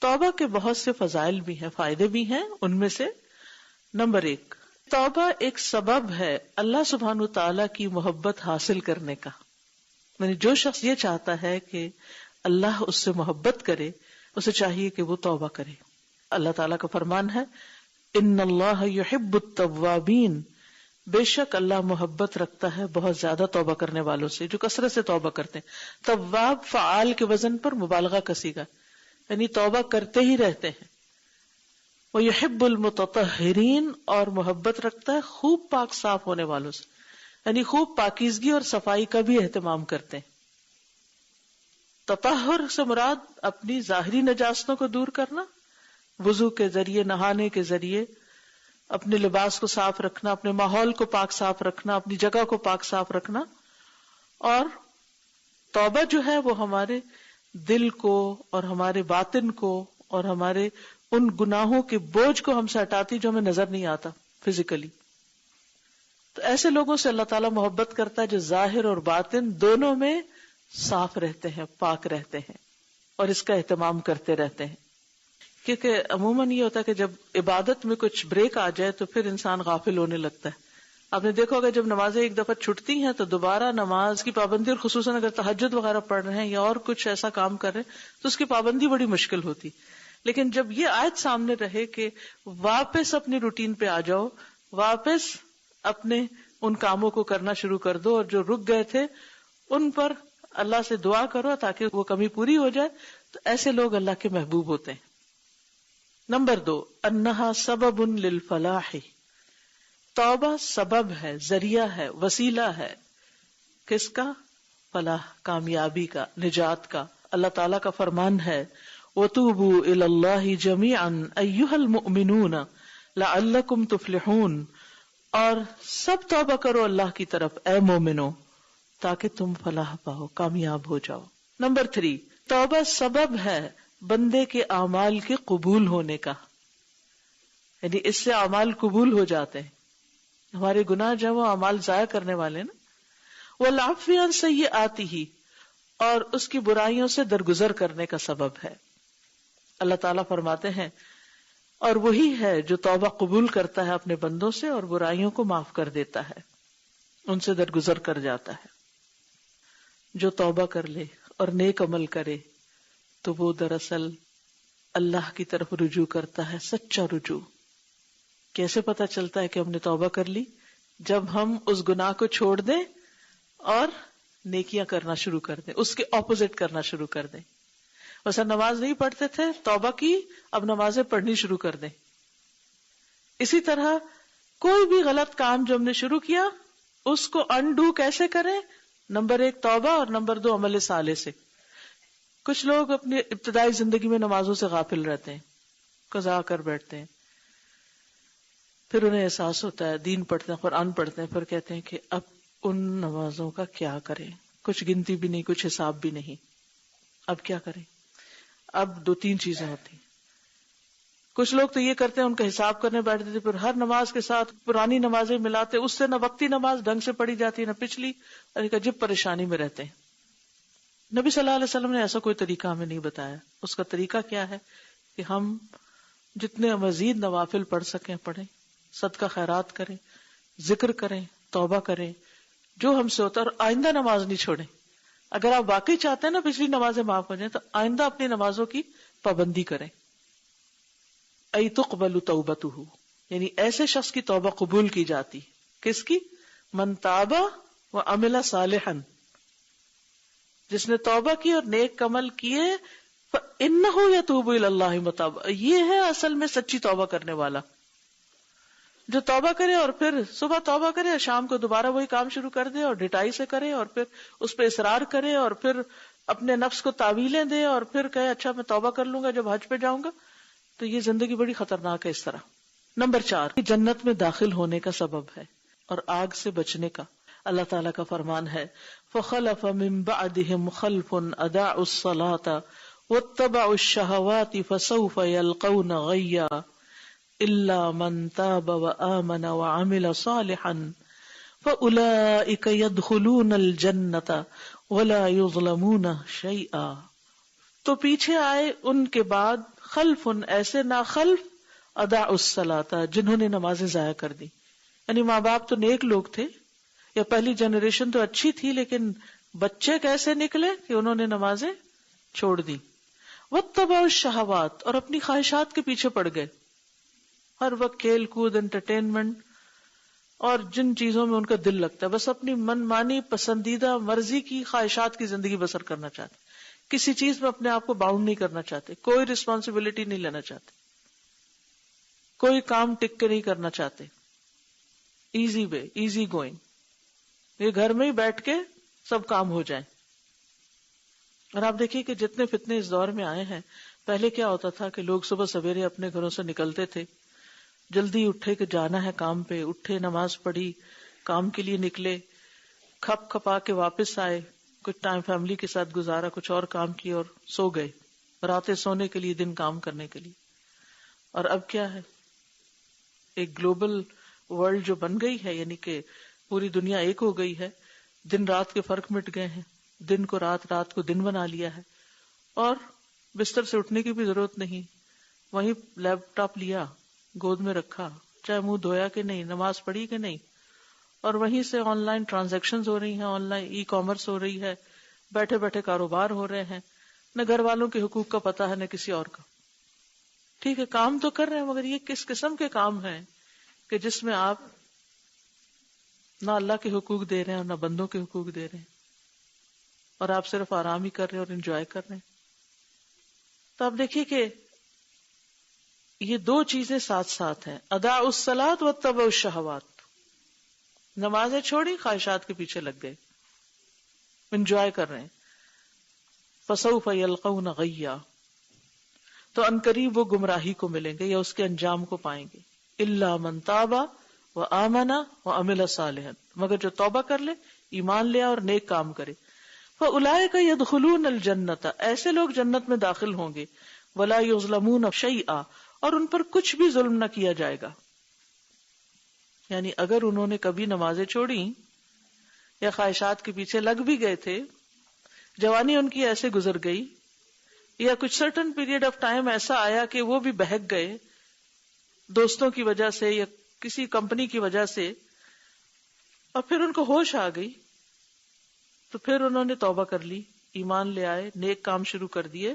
توبہ کے بہت سے فضائل بھی ہیں، فائدے بھی ہیں. ان میں سے نمبر 1، توبہ ایک سبب ہے اللہ سبحانہ تعالیٰ کی محبت حاصل کرنے کا. یعنی جو شخص یہ چاہتا ہے کہ اللہ اس سے محبت کرے، اسے چاہیے کہ وہ توبہ کرے. اللہ تعالیٰ کا فرمان ہے ان اللہ یحب التوابین، بے شک اللہ محبت رکھتا ہے بہت زیادہ توبہ کرنے والوں سے جو کثرت سے توبہ کرتے ہیں. تواب فعال کے وزن پر مبالغہ کا صیغہ، یعنی توبہ کرتے ہی رہتے ہیں. وَيُحِبُّ الْمُتَطَهِّرِينَ، اور محبت رکھتا ہے خوب پاک صاف ہونے والوں سے، یعنی خوب پاکیزگی اور صفائی کا بھی اہتمام کرتے ہیں. تطہر سے مراد اپنی ظاہری نجاستوں کو دور کرنا، وضو کے ذریعے، نہانے کے ذریعے اپنے لباس کو صاف رکھنا، اپنے ماحول کو پاک صاف رکھنا، اپنی جگہ کو پاک صاف رکھنا. اور توبہ جو ہے وہ ہمارے دل کو اور ہمارے باطن کو اور ہمارے ان گناہوں کے بوجھ کو ہم سے ہٹاتی جو ہمیں نظر نہیں آتا فزیکلی. تو ایسے لوگوں سے اللہ تعالیٰ محبت کرتا ہے جو ظاہر اور باطن دونوں میں صاف رہتے ہیں، پاک رہتے ہیں اور اس کا اہتمام کرتے رہتے ہیں. کیونکہ عموماً یہ ہوتا ہے کہ جب عبادت میں کچھ بریک آ جائے تو پھر انسان غافل ہونے لگتا ہے. آپ نے دیکھا ہوگا جب نمازیں ایک دفعہ چھٹتی ہیں تو دوبارہ نماز کی پابندی، اور خصوصاً اگر تہجد وغیرہ پڑھ رہے ہیں یا اور کچھ ایسا کام کر رہے ہیں تو اس کی پابندی بڑی مشکل ہوتی. لیکن جب یہ آیت سامنے رہے کہ واپس اپنی روٹین پہ آ جاؤ، واپس اپنے ان کاموں کو کرنا شروع کر دو، اور جو رک گئے تھے ان پر اللہ سے دعا کرو تاکہ وہ کمی پوری ہو جائے، تو ایسے لوگ اللہ کے محبوب ہوتے ہیں. نمبر 2، انہا سبب للفلاح، توبہ سبب ہے، ذریعہ ہے، وسیلہ ہے. کس کا؟ فلاح، کامیابی کا، نجات کا. اللہ تعالیٰ کا فرمان ہے وَتُوبُوا إِلَى اللَّهِ جَمِيعًا أَيُّهَا الْمُؤْمِنُونَ لَعَلَّكُمْ تُفْلِحُونَ، اور سب توبہ کرو اللہ کی طرف اے مومنو تاکہ تم فلاح پاؤ، کامیاب ہو جاؤ. نمبر 3، توبہ سبب ہے بندے کے اعمال کے قبول ہونے کا، یعنی اس سے اعمال قبول ہو جاتے ہیں. ہمارے گناہ جو وہ اعمال ضائع کرنے والے نا. وَالْعَفْوِ عَنْ سَيِّئَاتِهِ، اور اس کی برائیوں سے درگزر کرنے کا سبب ہے. اللہ تعالیٰ فرماتے ہیں اور وہی ہے جو توبہ قبول کرتا ہے اپنے بندوں سے اور برائیوں کو معاف کر دیتا ہے، ان سے درگزر کر جاتا ہے. جو توبہ کر لے اور نیک عمل کرے تو وہ دراصل اللہ کی طرف رجوع کرتا ہے، سچا رجوع. کیسے پتا چلتا ہے کہ ہم نے توبہ کر لی؟ جب ہم اس گناہ کو چھوڑ دیں اور نیکیاں کرنا شروع کر دیں، اس کے اپوزٹ کرنا شروع کر دیں. ویسا نماز نہیں پڑھتے تھے، توبہ کی، اب نمازیں پڑھنی شروع کر دیں. اسی طرح کوئی بھی غلط کام جو ہم نے شروع کیا اس کو انڈو کیسے کریں؟ نمبر 1 توبہ، اور نمبر 2 عمل صالح سے. کچھ لوگ اپنی ابتدائی زندگی میں نمازوں سے غافل رہتے ہیں، قضا کر بیٹھتے ہیں، پھر انہیں احساس ہوتا ہے، دین پڑھتے ہیں، قرآن پڑھتے ہیں، پھر کہتے ہیں کہ اب ان نمازوں کا کیا کریں، کچھ گنتی بھی نہیں، کچھ حساب بھی نہیں، اب کیا کریں؟ اب 2-3 چیزیں ہوتی ہیں. کچھ لوگ تو یہ کرتے ہیں، ان کا حساب کرنے بیٹھتے تھے، پھر ہر نماز کے ساتھ پرانی نمازیں ملاتے، اس سے نہ وقتی نماز ڈھنگ سے پڑھی جاتی ہے نہ پچھلی، اور ایک عجیب پریشانی میں رہتے ہیں. نبی صلی اللہ علیہ وسلم نے ایسا کوئی طریقہ ہمیں نہیں بتایا. اس کا طریقہ کیا ہے کہ ہم جتنے مزید نوافل پڑھ سکیں پڑھیں، صدقہ خیرات کریں، ذکر کریں، توبہ کریں، جو ہم سے ہوتا ہے، اور آئندہ نماز نہیں چھوڑیں. اگر آپ واقعی چاہتے ہیں نا پچھلی نمازیں معاف ہو جائیں تو آئندہ اپنی نمازوں کی پابندی کریں. ای تقبل توبتہ، یعنی ایسے شخص کی توبہ قبول کی جاتی. کس کی؟ من تاب وعمل صالحا، جس نے توبہ کی اور نیک عمل کیے. فإنہ یتوب الی اللہ متابا، یہ ہے اصل میں سچی توبہ کرنے والا، جو توبہ کرے اور پھر صبح توبہ کرے اور شام کو دوبارہ وہی کام شروع کر دے اور ڈٹائی سے کرے اور پھر اس پہ اصرار کرے اور پھر اپنے نفس کو تعویلیں دے اور پھر کہے اچھا میں توبہ کر لوں گا جب حج پہ جاؤں گا. تو یہ زندگی بڑی خطرناک ہے اس طرح. نمبر 4، جنت میں داخل ہونے کا سبب ہے اور آگ سے بچنے کا. اللہ تعالیٰ کا فرمان ہے فَخَلَفَ مِن بَعْدِهِمْ خَلْفٌ أَضَاعُوا الصَّلَاةَ وَاتَّبَعُوا الشَّهَوَاتِ فَسَوْفَ يَلْقَوْنَ غَيًّا إِلَّا مَن تَابَ وَآمَنَ وَعَمِلَ صَالِحًا فَأُولَئِكَ يَدْخُلُونَ الْجَنَّةَ وَلَا يُظْلَمُونَ شَيْئًا. تو پیچھے آئے ان کے بعد خلف، ایسے ناخلف اضاعوا الصلاۃ، جنہوں نے نمازیں ضائع کر دی. یعنی ماں باپ تو نیک لوگ تھے، یا پہلی جنریشن تو اچھی تھی، لیکن بچے کیسے نکلے کہ انہوں نے نمازیں چھوڑ دی. واتبعوا الشہوات، اور اپنی خواہشات کے پیچھے پڑ گئے. ہر وقت کھیل کود، انٹرٹینمنٹ، اور جن چیزوں میں ان کا دل لگتا ہے، بس اپنی من مانی پسندیدہ مرضی کی خواہشات کی زندگی بسر کرنا چاہتے. کسی چیز میں اپنے آپ کو باؤنڈ نہیں کرنا چاہتے، کوئی رسپانسبلٹی نہیں لینا چاہتے، کوئی کام ٹک کے نہیں کرنا چاہتے. ایزی وے، ایزی گوئنگ، یہ گھر میں ہی بیٹھ کے سب کام ہو جائیں. اور آپ دیکھیے کہ جتنے فتنے اس دور میں آئے ہیں، پہلے کیا ہوتا تھا کہ لوگ صبح سویرے اپنے گھروں سے نکلتے تھے، جلدی اٹھے کہ جانا ہے کام پہ، اٹھے نماز پڑھی، کام کے لیے نکلے، کھپ کھپا کے واپس آئے، کچھ ٹائم فیملی کے ساتھ گزارا، کچھ اور کام کیے اور سو گئے. راتیں سونے کے لیے، دن کام کرنے کے لیے. اور اب کیا ہے، ایک گلوبل ورلڈ جو بن گئی ہے، یعنی کہ پوری دنیا ایک ہو گئی ہے، دن رات کے فرق مٹ گئے ہیں، دن کو رات، رات کو دن بنا لیا ہے، اور بستر سے اٹھنے کی بھی ضرورت نہیں. وہیں لیپ ٹاپ لیا، گود میں رکھا، چاہے منہ دھویا کہ نہیں، نماز پڑھی کہ نہیں، اور وہیں سے آن لائن ٹرانزیکشنز ہو رہی ہیں، آن لائن ای کامرس ہو رہی ہے، بیٹھے بیٹھے کاروبار ہو رہے ہیں. نہ گھر والوں کے حقوق کا پتہ ہے، نہ کسی اور کا. ٹھیک ہے، کام تو کر رہے ہیں، مگر یہ کس قسم کے کام ہیں کہ جس میں آپ نہ اللہ کے حقوق دے رہے ہیں اور نہ بندوں کے حقوق دے رہے ہیں، اور آپ صرف آرام ہی کر رہے ہیں اور انجوائے کر رہے ہیں. تو آپ دیکھیے کہ یہ دو چیزیں ساتھ ساتھ ہیں، اضاعوا الصلاۃ واتبعوا الشہوات. نمازیں چھوڑی، خواہشات کے پیچھے لگ گئے، انجوائے کر رہے ہیں. فسوف یلقون غیا، تو عنقریب وہ گمراہی کو ملیں گے یا اس کے انجام کو پائیں گے. الا من تاب وآمن وعمل صالحا، مگر جو توبہ کر لے، ایمان لے اور نیک کام کرے. فاولئک یدخلون الجنۃ، ایسے لوگ جنت میں داخل ہوں گے. ولا یظلمون شیئا، اور ان پر کچھ بھی ظلم نہ کیا جائے گا. یعنی اگر انہوں نے کبھی نمازیں چھوڑی یا خواہشات کے پیچھے لگ بھی گئے تھے، جوانی ان کی ایسے گزر گئی، یا کچھ سرٹن پیریڈ آف ٹائم ایسا آیا کہ وہ بھی بہک گئے دوستوں کی وجہ سے یا کسی کمپنی کی وجہ سے، اور پھر ان کو ہوش آ گئی، تو پھر انہوں نے توبہ کر لی، ایمان لے آئے، نیک کام شروع کر دیے،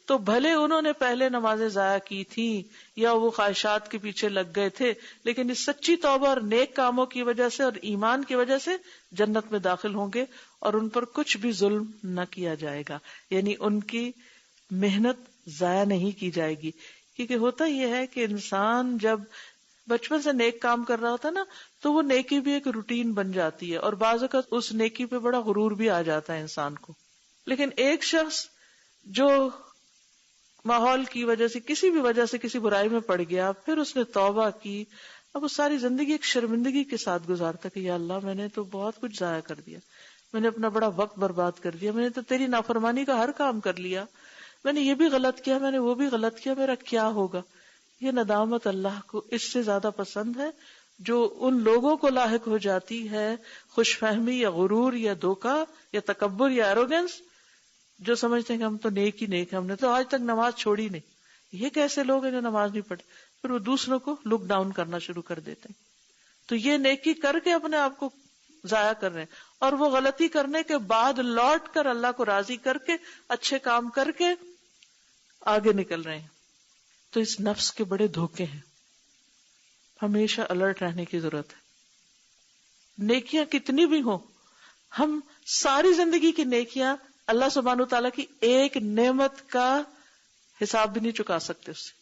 تو بھلے انہوں نے پہلے نمازیں ضائع کی تھیں یا وہ خواہشات کے پیچھے لگ گئے تھے، لیکن اس سچی توبہ اور نیک کاموں کی وجہ سے اور ایمان کی وجہ سے جنت میں داخل ہوں گے، اور ان پر کچھ بھی ظلم نہ کیا جائے گا. یعنی ان کی محنت ضائع نہیں کی جائے گی. کیونکہ ہوتا یہ ہے کہ انسان جب بچپن سے نیک کام کر رہا ہوتا ہے نا، تو وہ نیکی بھی ایک روٹین بن جاتی ہے، اور بعض اوقات اس نیکی پہ بڑا غرور بھی آ جاتا ہے انسان کو. لیکن ایک شخص جو ماحول کی وجہ سے، کسی بھی وجہ سے کسی برائی میں پڑ گیا، پھر اس نے توبہ کی، اب وہ ساری زندگی ایک شرمندگی کے ساتھ گزارتا کہ یا اللہ، میں نے تو بہت کچھ ضائع کر دیا، میں نے اپنا بڑا وقت برباد کر دیا، میں نے تو تیری نافرمانی کا ہر کام کر لیا، میں نے یہ بھی غلط کیا، میں نے وہ بھی غلط کیا، میرا کیا ہوگا. یہ ندامت اللہ کو اس سے زیادہ پسند ہے جو ان لوگوں کو لاحق ہو جاتی ہے، خوش فہمی یا غرور یا دھوکہ یا تکبر یا ایروگنس، جو سمجھتے ہیں کہ ہم تو نیک ہی نیک ہیں، ہم نے تو آج تک نماز چھوڑی نہیں. یہ کیسے لوگ ہیں جو نماز نہیں پڑھتے؟ پھر وہ دوسروں کو لک ڈاؤن کرنا شروع کر دیتے ہیں. تو یہ نیکی کر کے اپنے آپ کو ضائع کر رہے ہیں، اور وہ غلطی کرنے کے بعد لوٹ کر اللہ کو راضی کر کے اچھے کام کر کے آگے نکل رہے ہیں. تو اس نفس کے بڑے دھوکے ہیں، ہمیشہ الرٹ رہنے کی ضرورت ہے. نیکیاں کتنی بھی ہوں، ہم ساری زندگی کی نیکیاں اللہ سبحانہ وتعالیٰ کی ایک نعمت کا حساب بھی نہیں چکا سکتے. اس سے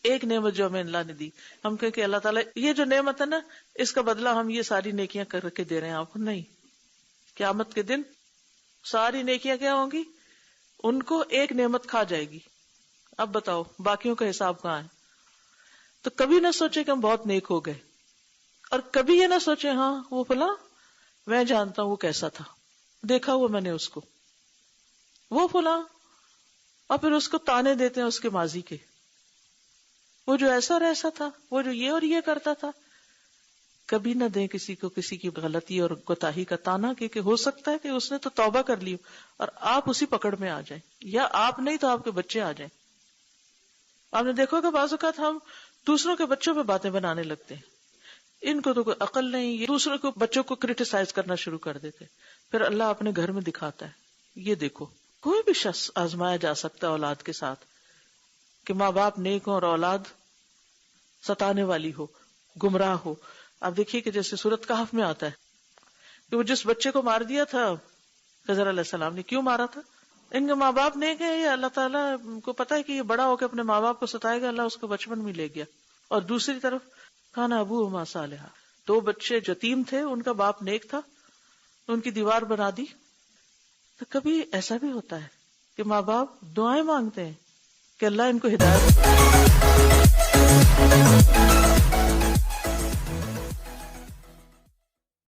ایک نعمت جو ہمیں اللہ نے دی، ہم کہیں کہ اللہ تعالیٰ یہ جو نعمت ہے نا، اس کا بدلہ ہم یہ ساری نیکیاں کر کے دے رہے ہیں آپ کو. نہیں، قیامت کے دن ساری نیکیاں کیا ہوں گی؟ ان کو ایک نعمت کھا جائے گی. اب بتاؤ باقیوں کا حساب کہاں ہے؟ تو کبھی نہ سوچے کہ ہم بہت نیک ہو گئے، اور کبھی یہ نہ سوچے ہاں وہ فلاں میں جانتا ہوں وہ کیسا تھا، دیکھا ہوا میں نے اس کو، وہ فلاں، اور پھر اس کو تانے دیتے ہیں اس کے ماضی کے، وہ جو ایسا اور ایسا تھا، وہ جو یہ اور یہ کرتا تھا. کبھی نہ دیں کسی کو کسی کی غلطی اور کوتاہی کا تانا، کیونکہ ہو سکتا ہے کہ اس نے تو توبہ کر لی اور آپ اسی پکڑ میں آ جائیں، یا آپ نہیں تو آپ کے بچے آ جائیں۔ آپ نے دیکھو کہ بعض اوقات ہم دوسروں کے بچوں پہ باتیں بنانے لگتے ہیں، ان کو تو کوئی عقل نہیں، یہ دوسروں کو بچوں کو کرٹیسائز کرنا شروع کر دیتے، پھر اللہ اپنے گھر میں دکھاتا ہے یہ دیکھو۔ کوئی بھی شخص آزمایا جا سکتا ہے اولاد کے ساتھ، کہ ماں باپ نیک ہوں اور اولاد ستانے والی ہو، گمراہ ہو۔ آپ دیکھیے کہ جیسے سورۃ کہف میں آتا ہے کہ وہ جس بچے کو مار دیا تھا خضر علیہ السلام نے، کیوں مارا تھا؟ ان کے ماں باپ نیک ہیں، یہ اللہ تعالیٰ کو پتا ہے کہ یہ بڑا ہو کے اپنے ماں باپ کو ستائے گا، اللہ اس کو بچپن میں لے گیا۔ اور دوسری طرف کانا ابوہما صالحا، دو بچے یتیم تھے، ان کا باپ نیک تھا، ان کی دیوار بنا دی۔ تو کبھی ایسا بھی ہوتا ہے کہ ماں باپ دعائیں مانگتے ہیں کہ اللہ ان کو ہدایت